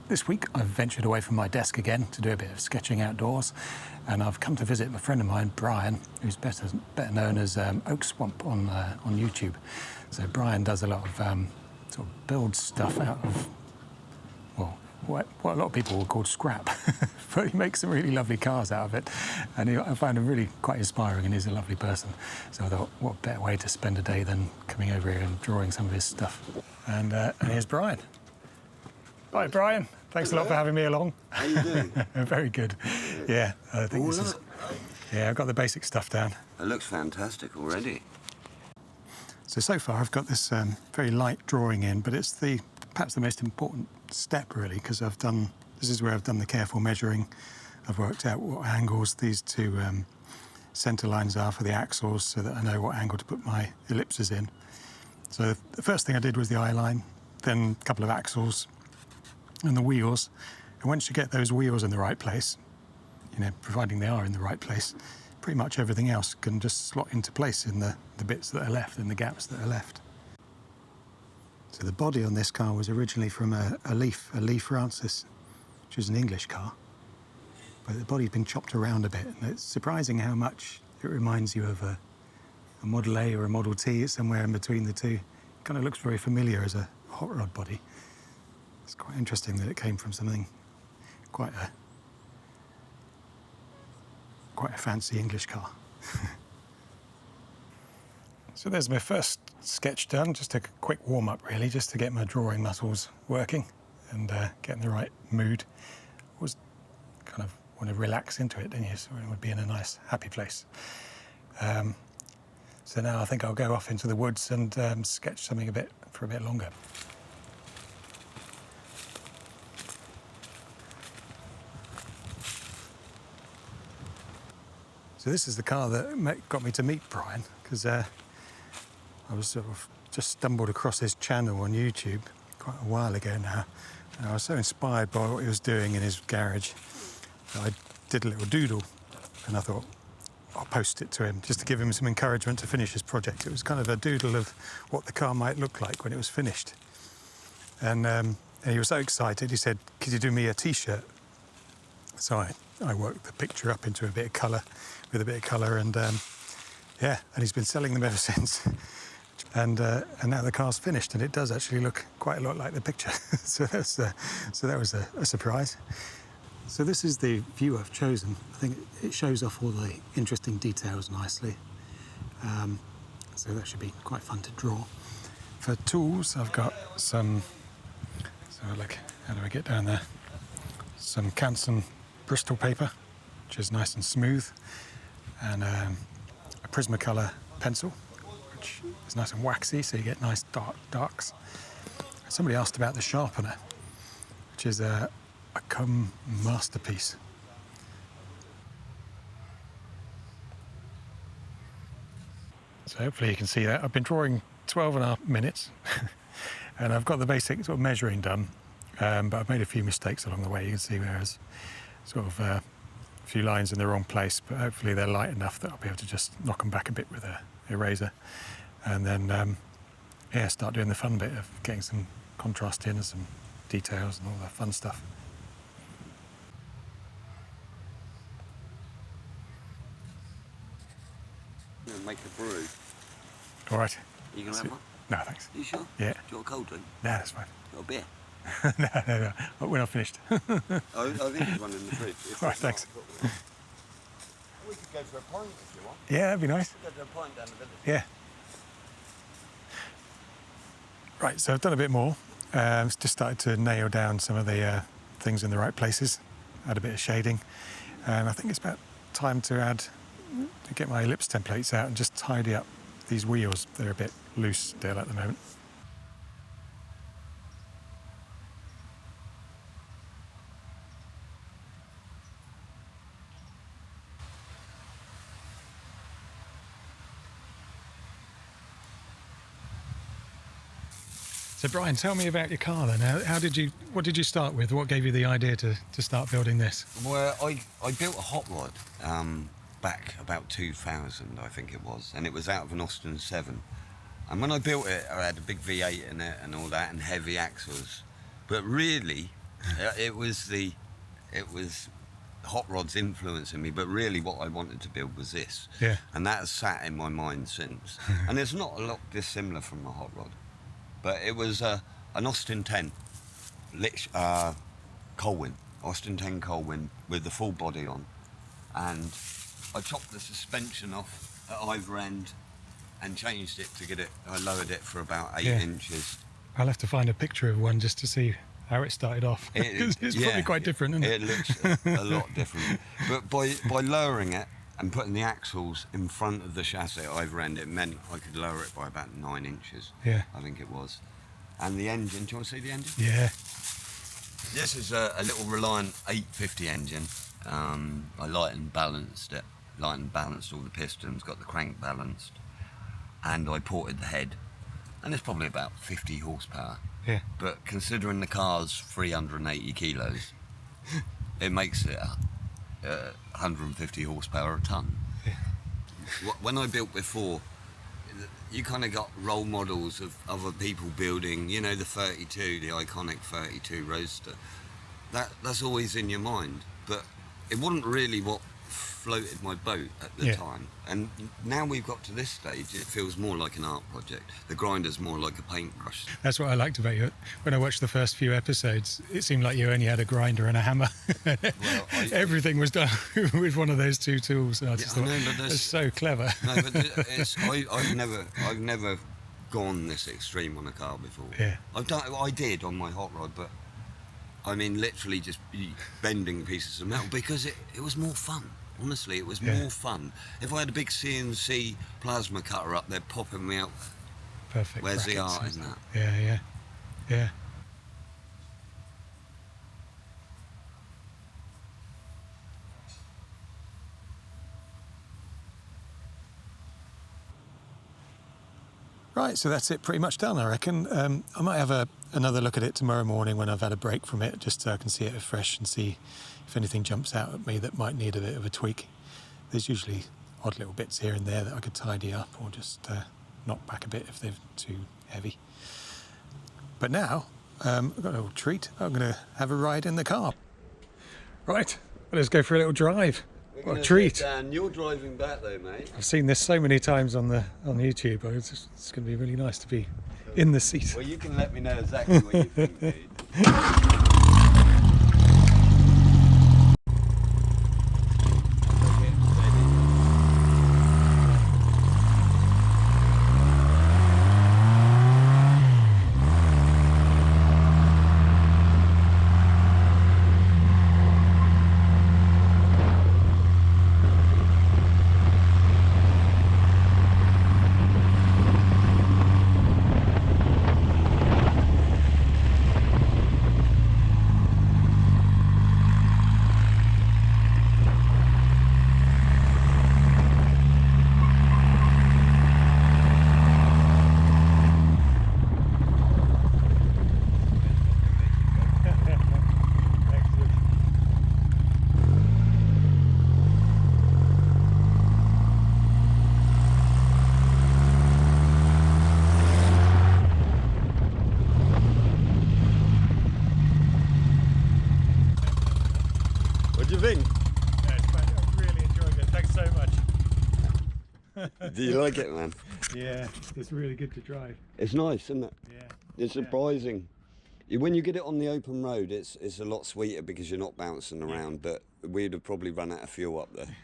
This week I've ventured away from my desk again to do a bit of sketching outdoors, and I've come to visit a friend of mine, Brian, who's better known as Oak Swamp on YouTube. So Brian does a lot of sort of build stuff out of, well, what a lot of people would call scrap, but he makes some really lovely cars out of it, and I find him really quite inspiring, and he's a lovely person. So I thought, what better way to spend a day than coming over here and drawing some of his stuff. And here's Brian. Hi, Brian. Thanks a lot for having me along. How you doing? Very good. Yeah, I think this is... Yeah, I've got the basic stuff down. It looks fantastic already. So far I've got this very light drawing in, but it's perhaps the most important step, really, because this is where I've done the careful measuring. I've worked out what angles these two centre lines are for the axles so that I know what angle to put my ellipses in. So the first thing I did was the eye line, then a couple of axles, and the wheels. And once you get those wheels in the right place, providing they are in the right place, pretty much everything else can just slot into place in the bits that are left, in the gaps that are left. So the body on this car was originally from a Leaf Francis, which is an English car. But the body's been chopped around a bit, and it's surprising how much it reminds you of a Model A or a Model T. It's somewhere in between the two. It kind of looks very familiar as a hot rod body. It's quite interesting that it came from something quite a fancy English car. So there's my first sketch done, just a quick warm-up really, just to get my drawing muscles working and get in the right mood. Always kind of want to relax into it, don't you? So it would be in a nice, happy place. So now I think I'll go off into the woods and sketch something for a bit longer. So this is the car that got me to meet Brian, because I was sort of just stumbled across his channel on YouTube quite a while ago now. And I was so inspired by what he was doing in his garage that I did a little doodle, and I thought I'll post it to him just to give him some encouragement to finish his project. It was kind of a doodle of what the car might look like when it was finished. And he was so excited, he said, "Could you do me a t-shirt?" So I worked the picture up into a bit of colour, and yeah, and he's been selling them ever since. And now the car's finished, and it does actually look quite a lot like the picture. so that was a surprise. So this is the view I've chosen. I think it shows off all the interesting details nicely. So that should be quite fun to draw. For tools, I've got some. So look, how do I get down there? Some Canson Bristol paper, which is nice and smooth, and a Prismacolor pencil, which is nice and waxy, so you get nice darks. Somebody asked about the sharpener, which is a comb masterpiece. So hopefully you can see that. I've been drawing 12.5 minutes, and I've got the basic sort of measuring done, but I've made a few mistakes along the way. You can see there's sort of a few lines in the wrong place, but hopefully they're light enough that I'll be able to just knock them back a bit with an eraser, and then yeah, start doing the fun bit of getting some contrast in and some details and all that fun stuff. Make a brew. All right. Are you going to have one? No, thanks. Are you sure? Yeah. Do you want a cold drink? No, that's fine. Got a beer? No. We're not finished. I think there's one in the fridge. All right, thanks. We could go for a pint if you want. Yeah, that'd be nice. We'll go to a pint down the village. Yeah. Right, so I've done a bit more. Just started to nail down some of the things in the right places. Add a bit of shading. And I think it's about time to get my ellipse templates out and just tidy up these wheels. They're a bit loose still at the moment. So Brian, tell me about your car then. What did you start with? What gave you the idea to start building this? Well, I built a hot rod back about 2000, I think it was, and it was out of an Austin 7. And when I built it, I had a big V8 in it and all that, and heavy axles. But really, It was hot rods influencing me, but really what I wanted to build was this. Yeah. And that has sat in my mind since. And it's not a lot dissimilar from a hot rod, but it was an Austin 10 Colwyn, Austin 10 Colwyn with the full body on, and I chopped the suspension off at either end and changed it to get it. I lowered it for about 8 inches. I'll have to find a picture of one just to see how it started off. It's probably quite different, isn't it? It looks a lot different. But by lowering it and putting the axles in front of the chassis at either end, it meant I could lower it by about 9 inches. Yeah. I think it was. And the engine, do you want to see the engine? Yeah. This is a little Reliant 850 engine. I light and balanced it. Light and balanced all the pistons, got the crank balanced. And I ported the head. And it's probably about 50 horsepower. Yeah. But considering the car's 380 kilos, it makes it 150 horsepower a ton. Yeah. When I built before, you kind of got role models of other people building, you know, the 32, the iconic 32 Roadster. That's always in your mind, but it wasn't really what floated my boat at the time. And now we've got to this stage, it feels more like an art project. The grinder's more like a paintbrush. That's what I liked about you. When I watched the first few episodes, it seemed like you only had a grinder and a hammer. Well, Everything was done with one of those two tools. And I just thought, that's so clever. No, but I've never gone this extreme on a car before. Yeah. I did on my hot rod, but I mean literally just bending pieces of metal because it was more fun. Honestly, it was more fun. If I had a big CNC plasma cutter up there popping me out, Perfect. where's the brackets art and in stuff. that? Yeah. Right, so that's it pretty much done, I reckon. I might have another look at it tomorrow morning when I've had a break from it, just so I can see it afresh and see if anything jumps out at me that might need a bit of a tweak. There's usually odd little bits here and there that I could tidy up or just knock back a bit if they're too heavy. But now, I've got a little treat. I'm going to have a ride in the car. Right, let's go for a little drive. What a treat. Dan, you're driving back though, mate. I've seen this so many times on YouTube. It's going to be really nice to be in the seat. Well, you can let me know exactly what you think, dude. What do you think? Yeah, it's great. I'm really enjoying it. Thanks so much. Do you like it, man? Yeah, it's really good to drive. It's nice, isn't it? Yeah. It's surprising. When you get it on the open road, it's a lot sweeter because you're not bouncing around, but we'd have probably run out of fuel up there.